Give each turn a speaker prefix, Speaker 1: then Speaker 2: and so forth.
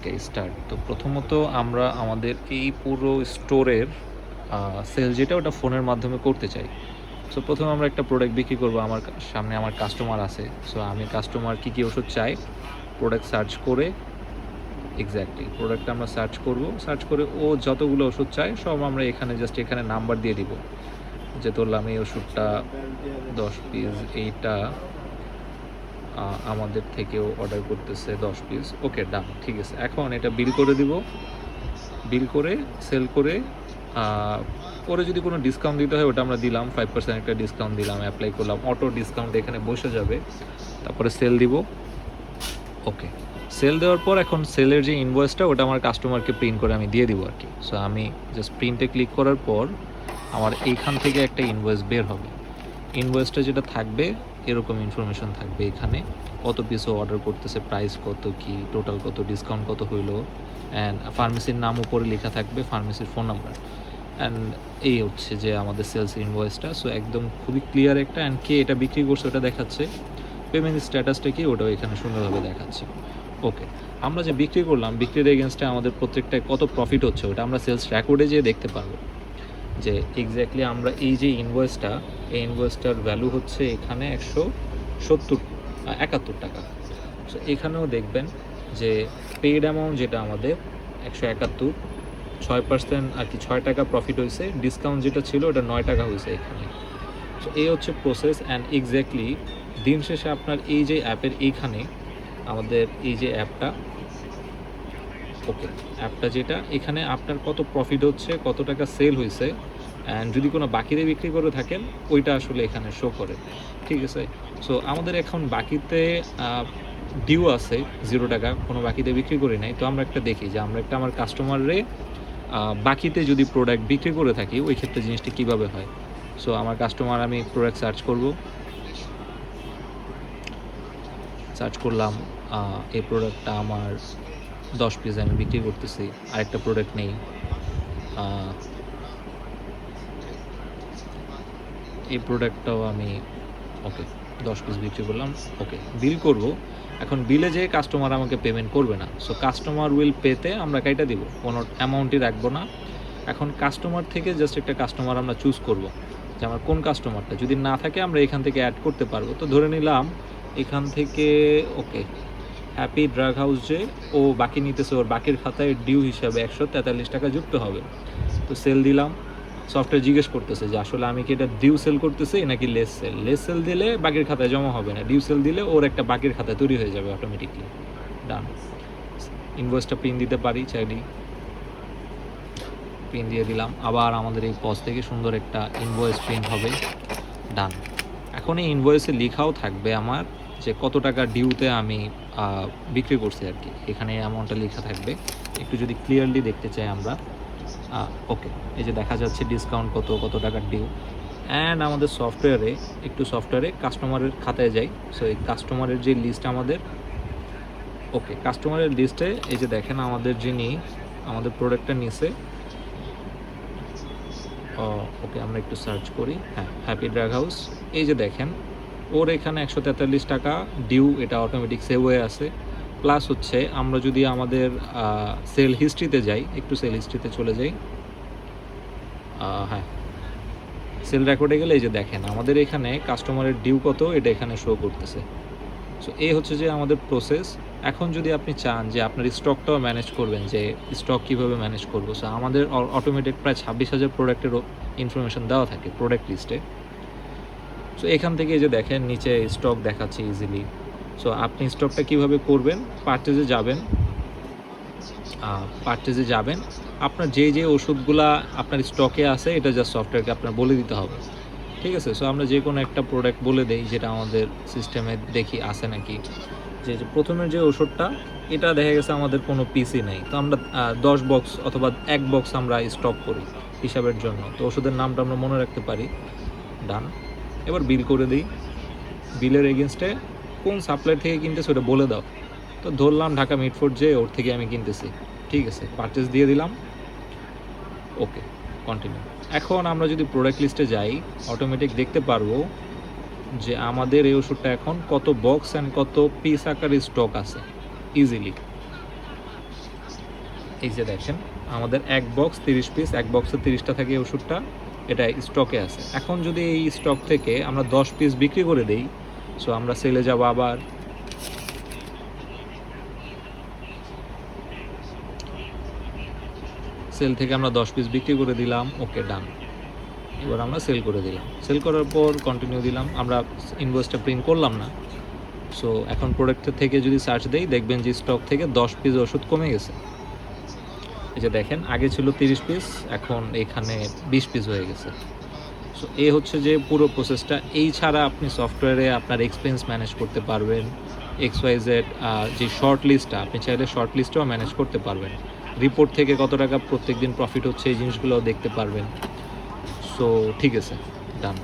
Speaker 1: Okay start. তো প্রথমত আমরা আমাদের এই পুরো স্টোরের সেল যেটা ওটা ফোনের মাধ্যমে করতে চাই। সো প্রথমে আমরা একটা প্রোডাক্ট বিক্রি করবো, আমার সামনে আমার কাস্টমার আছে। সো আমি কাস্টমার কী কী ওষুধ চাই প্রোডাক্ট সার্চ করে, এক্স্যাক্টলি প্রোডাক্টটা আমরা সার্চ করব, সার্চ করে ও যতগুলো ওষুধ চাই সব আমরা এখানে জাস্ট এখানে নাম্বার দিয়ে দিব, যে ধরলাম এই ওষুধটা 10 পিস, এইটা আমাদের থেকেও অর্ডার করতেছে 10 পিস। ওকে ডান, ঠিক আছে। এখন এটা বিল করে দিব, বিল করে সেল করে পরে যদি কোনো ডিসকাউন্ট দিতে হয় ওটা আমরা দিলাম, 5% একটা ডিসকাউন্ট দিলাম, অ্যাপ্লাই করলাম, অটো ডিসকাউন্ট এখানে বসে যাবে। তারপরে সেল দিব। ওকে, সেল দেওয়ার পর এখন সেলের যে ইনভয়েসটা ওটা আমার কাস্টমারকে প্রিন্ট করে আমি দিয়ে দিব আর কি। সো আমি জাস্ট প্রিন্টে ক্লিক করার পর আমার এইখান থেকে একটা ইনভয়েস বের হবে। ইনভয়েসটা যেটা থাকবে এরকম ইনফরমেশন থাকবে, এখানে কত পিসও অর্ডার করতেছে, প্রাইস কত, কি টোটাল কত, ডিসকাউন্ট কত হইলো, অ্যান্ড ফার্মেসির নাম উপরে লেখা থাকবে, ফার্মেসির ফোন নাম্বার, অ্যান্ড এই হচ্ছে যে আমাদের সেলস ইনভয়েসটা। সো একদম খুবই ক্লিয়ার একটা, অ্যান্ড কে এটা বিক্রি করছে ওটা দেখাচ্ছে, পেমেন্ট স্ট্যাটাসটা কি ওটাও এখানে সুন্দরভাবে দেখাচ্ছে। ওকে, আমরা যে বিক্রি করলাম বিক্রির এগেনস্টে আমাদের প্রত্যেকটায় কত প্রফিট হচ্ছে ওটা আমরা সেলস রেকর্ডে যেয়ে দেখতে পারবো, যে এক্স্যাক্টলি আমরা এই যে ইনভয়েসটা, এই ইনভয়েসটার ভ্যালু হচ্ছে এখানে 171 টাকা। সো এখানেও দেখবেন যে পেইড অ্যামাউন্ট যেটা আমাদের 171, 6% আর কি, 6 টাকা প্রফিট হয়েছে, ডিসকাউন্ট যেটা ছিল ওটা 9 টাকা হয়েছে এখানে। সো এই হচ্ছে প্রসেস, অ্যান্ড এক্স্যাক্টলি দিন শেষে আপনার এই যে অ্যাপের এইখানে আমাদের এই যে অ্যাপটা, ওকে অ্যাপটা যেটা এখানে আপনার কত প্রফিট হচ্ছে, কত টাকা সেল হয়েছে, অ্যান্ড যদি কোনো বাকিতে বিক্রি করে থাকেন ওইটা আসলে এখানে শো করে, ঠিক আছে। সো আমাদের এখন বাকিতে ডিউ আছে 0 টাকা, কোনো বাকিতে বিক্রি করি নাই। তো আমরা একটা দেখি যে আমরা একটা আমার কাস্টমাররে বাকিতে যদি প্রোডাক্ট বিক্রি করে থাকি ওই ক্ষেত্রে জিনিসটা কীভাবে হয়। সো আমার কাস্টমার, আমি প্রোডাক্ট সার্চ করব, সার্চ করলাম এই প্রোডাক্টটা আমার 10 পিস আমি বিক্রি করতেছি, আরেকটা প্রোডাক্ট নেই, এই প্রোডাক্টটাও আমি ওকে 10 পিস বিক্রি করলাম। ওকে, বিল করব। এখন বিলে যে কাস্টমার আমাকে পেমেন্ট করবে না, সো কাস্টমার উইল পেতে আমরা কাইটা দিব, কোনো অ্যামাউন্টই রাখবো না। এখন কাস্টমার থেকে জাস্ট একটা কাস্টমার আমরা চুজ করব, যে আমার কোন কাস্টমারটা, যদি না থাকে আমরা এখান থেকে অ্যাড করতে পারবো। তো ধরে নিলাম এখান থেকে ওকে হ্যাপি ড্রাগ হাউস, যে ও বাকি নিতেছে, ওর বাকির খাতায় ডিউ হিসাবে 143 টাকা যুক্ত হবে। তো সেল দিলাম, সফটওয়্যার জিজ্ঞেস করতেছে যে আসলে আমি কি এটা ডিউ সেল করতেছি নাকি লেস সেল। লেস সেল দিলে বাকির খাতায় জমা হবে না, ডিউ সেল দিলে ওর একটা বাকির খাতায় তৈরি হয়ে যাবে অটোমেটিকলি। ডান, ইনভয়েসটা প্রিন্ট দিতে পারি চাইলেই, প্রিন্ট দিয়ে দিলাম। আবার আমাদের এই পজ থেকে সুন্দর একটা ইনভয়েস প্রিন্ট হবে। ডান, এখন এই ইনভয়েসে লেখাও থাকবে আমার যে কত টাকা ডিউতে আমি বিক্রি করছি আর কি, এখানে অ্যামাউন্টটা লেখা থাকবে। একটু যদি ক্লিয়ারলি দেখতে চাই আমরা, ওকে এই যে দেখা যাচ্ছে ডিসকাউন্ট কত, কত টাকার ডিউ। অ্যান্ড আমাদের সফটওয়্যারে, একটু সফটওয়্যারে কাস্টমারের খাতায় যাই। সো এই কাস্টমারের যে লিস্ট আমাদের, ওকে কাস্টমারের লিস্টে এই যে দেখেন আমাদের যিনি আমাদের প্রোডাক্টটা নিছে, ওকে আমরা একটু সার্চ করি, হ্যাঁ হ্যাপি ড্রাগ হাউস, এই যে দেখেন ওর এখানে 143 টাকা ডিউ, এটা অটোমেটিক সেভ হয়ে আছে। প্লাস হচ্ছে আমরা যদি আমাদের সেল হিস্ট্রিতে যাই, একটু সেল হিস্ট্রিতে চলে যাই, হ্যাঁ সেল রেকর্ডে গেলে এই যে দেখেন আমাদের এখানে কাস্টমারের ডিউ কত এটা এখানে শো করতেছে। সো এই হচ্ছে যে আমাদের প্রসেস। এখন যদি আপনি চান যে আপনার স্টকটাও ম্যানেজ করবেন, যে স্টক কীভাবে ম্যানেজ করবো, সো আমাদের অটোমেটিক প্রায় 26,000 প্রোডাক্টেরও ইনফরমেশন দেওয়া থাকে প্রোডাক্ট লিস্টে। সো এখান থেকে যে দেখেন নিচে স্টক দেখাচ্ছে ইজিলি। সো আপনি স্টকটা কীভাবে করবেন, পারচেজে যাবেন, আপনার যে ওষুধগুলা আপনার স্টকে আছে এটা জাস্ট সফটওয়্যারকে আপনার বলে দিতে হবে, ঠিক আছে। সো আমরা যে কোনো একটা প্রোডাক্ট বলে দেই, যেটা আমাদের সিস্টেমে দেখি আছে নাকি, যে প্রথমের যে ওষুধটা এটা দেখা গেছে আমাদের কোনো পিসি নেই, তো আমরা 10 বক্স অথবা 1 বক্স আমরা স্টক করি হিসাবের জন্য, তো ওষুধের নামটা আমরা মনে রাখতে পারি। ডান, এবার বিল করে দিই, বিলের এগেনস্টে কোন সাপ্লায়ার থেকে কিনতেছে ওটা বলে দাও। তো ধরলাম ঢাকা মিটফোর্ড, যে ওর থেকে আমি কিনতেছি, ঠিক আছে, পারচেস দিয়ে দিলাম। ওকে কন্টিনিউ। এখন আমরা যদি প্রোডাক্ট লিস্টে যাই অটোমেটিক দেখতে পারবো যে আমাদের এই ওষুধটা এখন কত বক্স অ্যান্ড কত পিস আকারে স্টক আছে ইজিলি। এই যে দেখেন আমাদের এক বক্স 30 পিস, এক বক্সে 30টা থাকে এই ওষুধটা, এটা স্টকে আছে। এখন যদি এই স্টক থেকে আমরা 10 পিস বিক্রি করে দেই, সো আমরা সেলে যাব আবার, সেল থেকে আমরা 10 পিস বিক্রি করে দিলাম, ওকে ডান। এবার আমরা সেল করে দিলাম, সেল করার পর কন্টিনিউ দিলাম, আমরা ইনভয়েসটা প্রিন্ট করলাম না। সো এখন প্রোডাক্টের থেকে যদি সার্চ দেই দেখবেন যে স্টক থেকে 10 পিস ওষুধ কমে গেছে। এই যে দেখেন আগে ছিল 30 পিস, এখন এখানে 20 পিস হয়ে গেছে। সো এই হচ্ছে যে পুরো প্রসেসটা। এই ছাড়া আপনি সফটওয়্যারে আপনার এক্সপেন্স ম্যানেজ করতে পারবেন, XYZ যে শর্ট লিস্টটা আপনি চাইলে শর্ট লিস্টটাও ম্যানেজ করতে পারবেন, রিপোর্ট থেকে কত টাকা প্রত্যেক দিন প্রফিট হচ্ছে এই জিনিসগুলোও দেখতে পারবেন। সো ঠিক আছে, ডান।